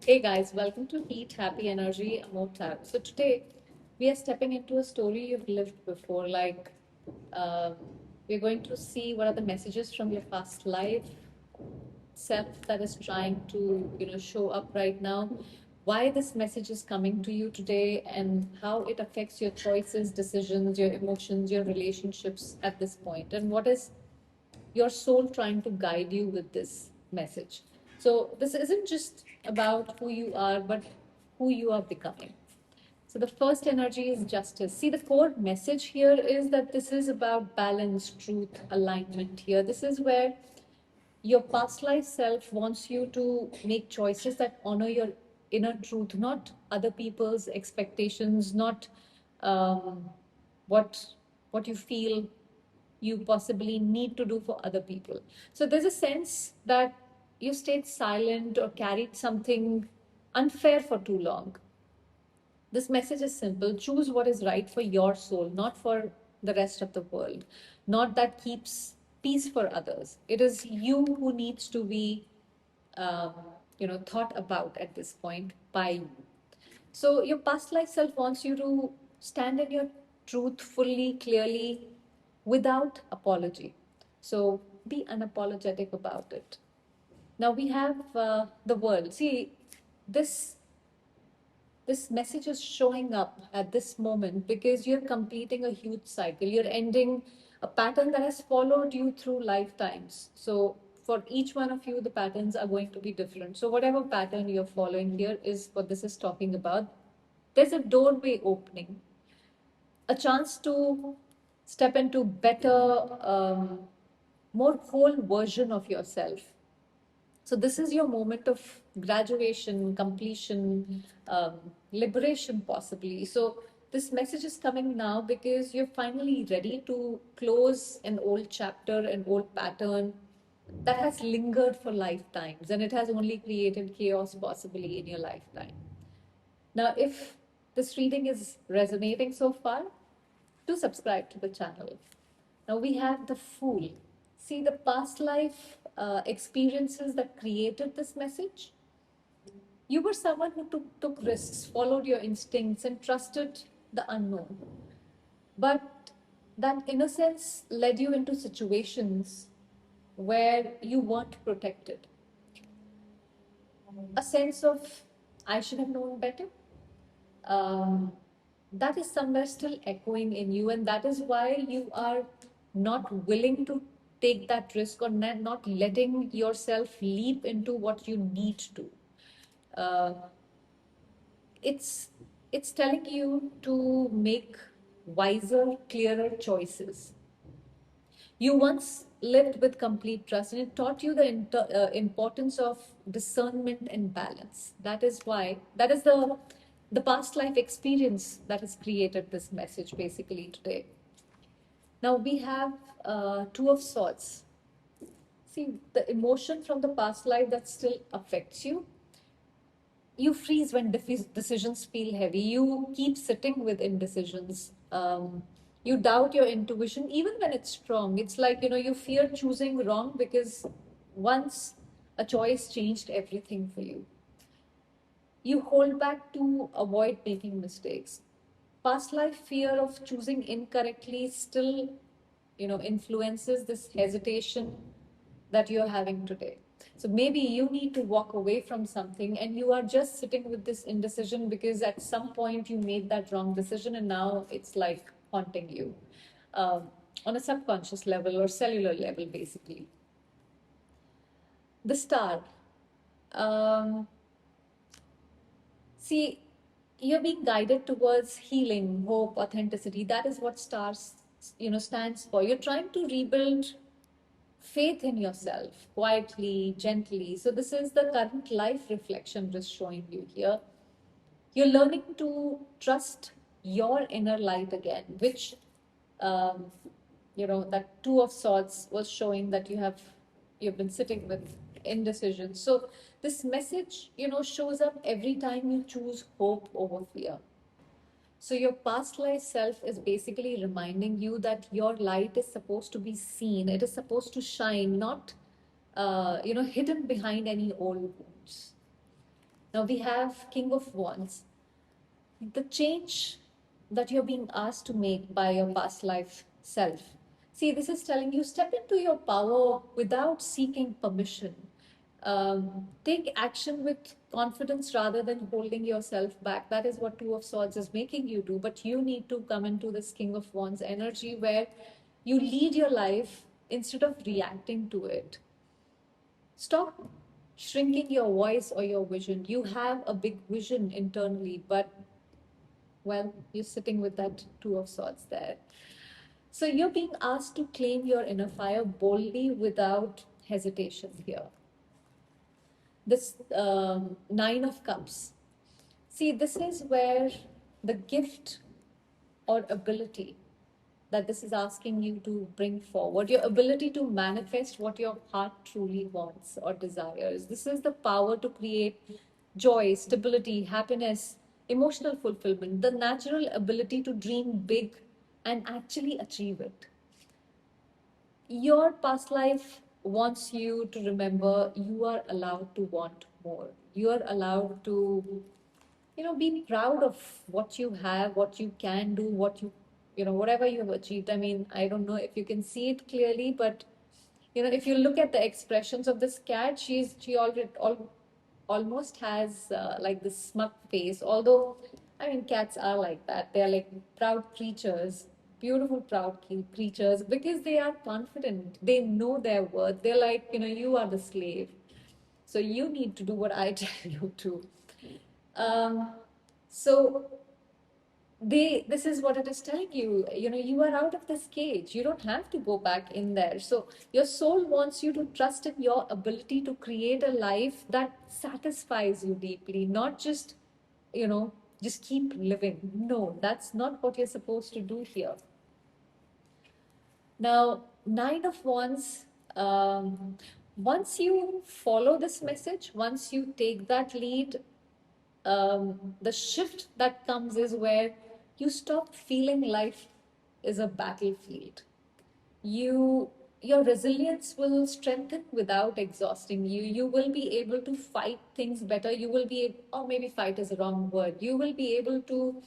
Hey guys, welcome to Eat Happy Energy. I'm Otab. So today we are stepping into a story you've lived before. Uh, we're going to see what are the messages from your past life, self that is trying to show up right now, why this message is coming to you today, and how it affects your choices, decisions, your emotions, your relationships at this point, and what is your soul trying to guide you with this message. So, this isn't just about who you are, but who you are becoming. So, the first energy is justice. See, the core message here is that this is about balance, truth, alignment here. This is where your past life self wants you to make choices that honor your inner truth, not other people's expectations, not um, what what you feel you possibly need to do for other people. So there's a sense that you stayed silent or carried something unfair for too long. This message is simple: choose what is right for your soul, not for the rest of the world, not that keeps peace for others. It is you who needs to be, um, thought about at this point by you. So your past life self wants you to stand in your truth fully, clearly, without apology. So be unapologetic about it. Now we have the world. See, this this message is showing up at this moment because you're completing a huge cycle. You're ending a pattern that has followed you through lifetimes. So for each one of you, the patterns are going to be different. So whatever pattern you're following here is what this is talking about. There's a doorway opening, a chance to step into better, more whole version of yourself. So this is your moment of graduation, completion, liberation, possibly. So this message is coming now because you're finally ready to close an old chapter, an old pattern that has lingered for lifetimes, and it has only created chaos, possibly, in your lifetime. Now, if this reading is resonating so far, do subscribe to the channel. Now we have the Fool. See, the past life experiences that created this message. You were someone who took risks, followed your instincts, and trusted the unknown. But that innocence led you into situations where you weren't protected. A sense of, I should have known better. um, that is somewhere still echoing in you, and that is why you are not willing to take that risk, or not letting yourself leap into what you need to. uh, it's it's telling you to make wiser, clearer choices. You once lived with complete trust, and it taught you the importance of discernment and balance. That is why, that is the past life experience that has created this message basically today. Now we have Two of Swords. See, the emotion from the past life that still affects you. You freeze when decisions feel heavy. You keep sitting with indecisions. You doubt your intuition even when it's strong. It's like, you fear choosing wrong because once a choice changed everything for you. You hold back to avoid making mistakes. Past life fear of choosing incorrectly still, influences this hesitation that you're having today. So maybe you need to walk away from something, and you are just sitting with this indecision because at some point you made that wrong decision, and now it's like haunting you, um, on a subconscious level or cellular level, basically. The Star. Um, See, you're being guided towards healing, hope, authenticity. That is what stars, stands for. You're trying to rebuild faith in yourself quietly, gently. So this is the current life reflection just showing you here. You're learning to trust your inner light again, which, um, that Two of Swords was showing that you've been sitting with indecision. So this message, shows up every time you choose hope over fear. So your past life self is basically reminding you that your light is supposed to be seen. It is supposed to shine, not hidden behind any old wounds. Now we have King of Wands. The change that you're being asked to make by your past life self. See, this is telling you step into your power without seeking permission. Take action with confidence rather than holding yourself back. That is what Two of Swords is making you do. But you need to come into this King of Wands energy where you lead your life instead of reacting to it. Stop shrinking your voice or your vision. You have a big vision internally, but well, you're sitting with that Two of Swords there. So you're being asked to claim your inner fire boldly without hesitation here. This Nine of Cups. See, this is where the gift or ability that this is asking you to bring forward, your ability to manifest what your heart truly wants or desires. This is the power to create joy, stability, happiness, emotional fulfillment, the natural ability to dream big and actually achieve it. Your past life wants you to remember you are allowed to want more. You are allowed to, be proud of what you have, what you can do, whatever you have achieved. I mean, I don't know if you can see it clearly, but if you look at the expressions of this cat, she already almost has like this smug face. Although, I mean, cats are like that. They're like proud creatures, beautiful proud creatures, because they are confident. They know their worth. They're like, you are the slave, so you need to do what I tell you to. Um, so this is what it is telling you. You are out of this cage. You don't have to go back in there. So your soul wants you to trust in your ability to create a life that satisfies you deeply, not you know just keep living. No, that's not what you're supposed to do here. Now, Nine of Wands, once you follow this message, once you take that lead, the shift that comes is where you stop feeling life is a battlefield. Your resilience will strengthen without exhausting you. You will be able to fight things better. You will be, or maybe fight is a wrong word. You will be able to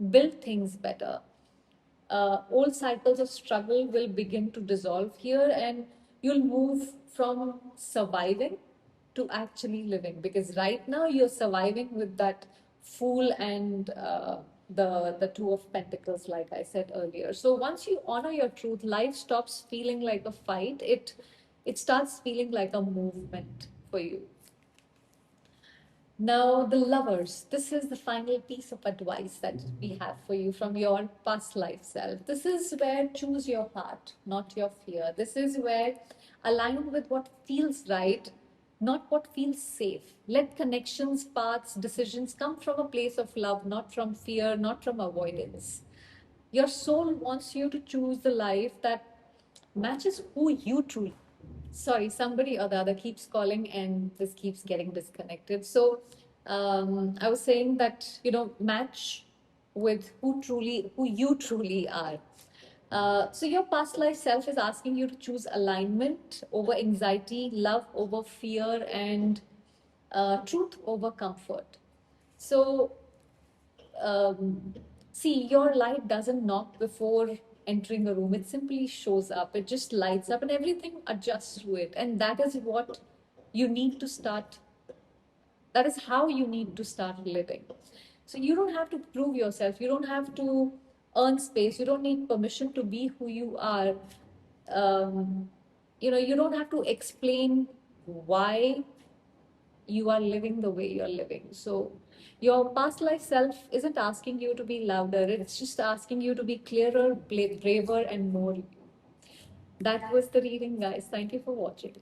build things better. Old cycles of struggle will begin to dissolve here, and you'll move from surviving to actually living, because right now you're surviving with that Fool and the Two of Pentacles, like I said earlier. So once you honor your truth, life stops feeling like a fight. It starts feeling like a movement for you. Now, the Lovers. This is the final piece of advice that we have for you from your past life self. This is where choose your heart, not your fear. This is where align with what feels right, not what feels safe. Let connections, paths, decisions come from a place of love, not from fear, not from avoidance. Your soul wants you to choose the life that matches who you truly. Sorry, somebody or the other keeps calling and this keeps getting disconnected. So I was saying that, match with who you truly are. So your past life self is asking you to choose alignment over anxiety, love over fear, and truth over comfort. So see, your light doesn't knock before entering a room. It simply shows up. It just lights up and everything adjusts to it. And that is what you need to start. That is how you need to start living. So you don't have to prove yourself. You don't have to earn space. You don't need permission to be who you are. Um, you don't have to explain why you are living the way you're living. So your past life self isn't asking you to be louder, it's just asking you to be clearer, braver, and more. That was the reading, guys. Thank you for watching.